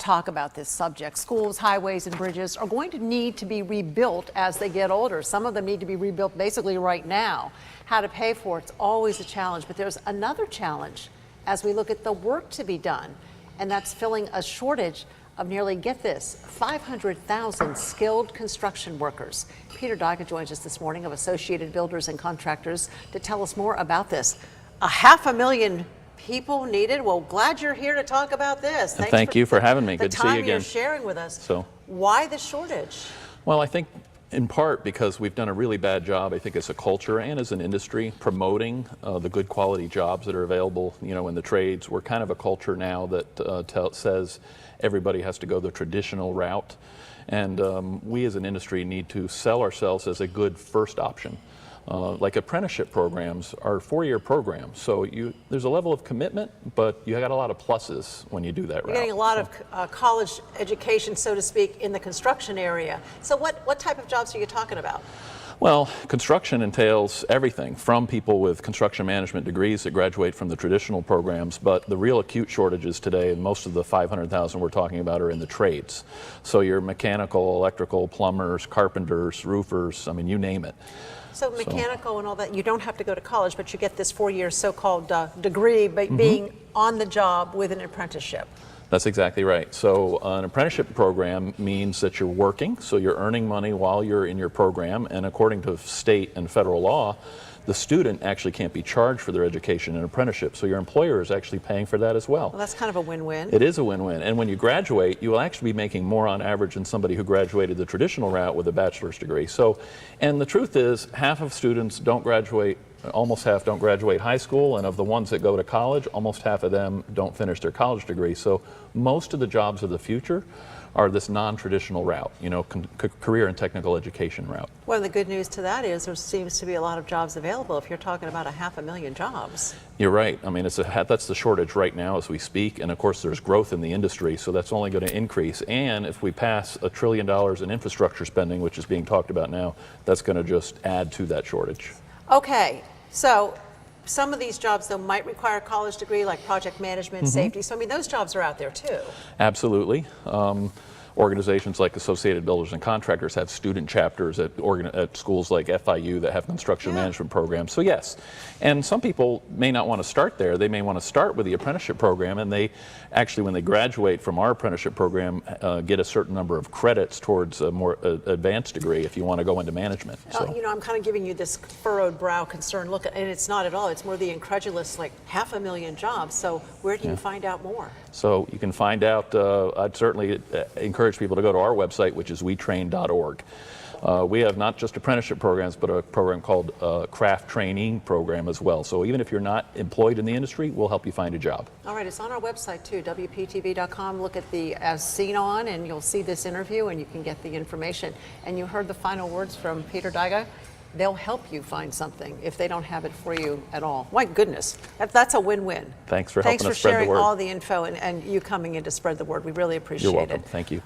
talk about this subject. Schools, highways, and bridges are going to need to be rebuilt as they get older. Some of them need to be rebuilt basically right now. How to pay for it's always a challenge, but there's another challenge as we look at the work to be done, and that's filling a shortage of nearly, get this, 500,000 skilled construction workers. Peter Dyga joins us this morning of Associated Builders and Contractors to tell us more about this. 500,000 people needed. Well, glad you're here to talk about this. Thank you for having me. Good to see you again. The time you're sharing with us. So, why the shortage? Well, I think in part because we've done a really bad job, I think, as a culture and as an industry, promoting the good quality jobs that are available, in the trades. We're kind of a culture now that says everybody has to go the traditional route. And we as an industry need to sell ourselves as a good first option. Like apprenticeship programs are 4-year programs, so there's a level of commitment, but you got a lot of pluses when you do that route. You're getting a lot of college education, so to speak, in the construction area. So what type of jobs are you talking about? Well, construction entails everything from people with construction management degrees that graduate from the traditional programs, but the real acute shortages today, and most of the 500,000 we're talking about, are in the trades. So your mechanical, electrical, plumbers, carpenters, roofers, I mean, you name it. So mechanical and all that, you don't have to go to college, but you get this 4-year so-called degree by being on the job with an apprenticeship. That's exactly right. So an apprenticeship program means that you're working, so you're earning money while you're in your program, and according to state and federal law, the student actually can't be charged for their education and apprenticeship, so your employer is actually paying for that as well. Well, that's kind of a win-win. It is a win-win, and when you graduate, you will actually be making more on average than somebody who graduated the traditional route with a bachelor's degree. So, and the truth is, half of students don't graduate, almost half don't graduate high school, and of the ones that go to college, almost half of them don't finish their college degree. So most of the jobs of the future are this non-traditional route, career and technical education route. Well, the good news to that is there seems to be a lot of jobs available if you're talking about 500,000 jobs. You're right. I mean, that's the shortage right now as we speak, and of course there's growth in the industry, so that's only going to increase. And if we pass $1 trillion in infrastructure spending, which is being talked about now, that's going to just add to that shortage. Okay, so some of these jobs, though, might require a college degree, like project management, safety. So, I mean, those jobs are out there, too. Absolutely. Organizations like Associated Builders and Contractors have student chapters at schools like FIU that have construction management programs. So, yes. And some people may not want to start there. They may want to start with the apprenticeship program, and they actually, when they graduate from our apprenticeship program, get a certain number of credits towards a more advanced degree if you want to go into management. So. I'm kind of giving you this furrowed brow concern look, and it's not at all. It's more the incredulous, like 500,000 jobs. So where do you find out more? So you can find out, I'd certainly encourage people to go to our website, which is wetrain.org. We have not just apprenticeship programs, but a program called craft training program as well. So even if you're not employed in the industry, we'll help you find a job. All right, it's on our website too, wptv.com. Look at the As Seen On, and you'll see this interview, and you can get the information. And you heard the final words from Peter Dyga. They'll help you find something if they don't have it for you at all. My goodness, that's a win-win. Thanks for helping us spread the word. Thanks for sharing all the info and you coming in to spread the word. We really appreciate it. You're welcome. Thank you.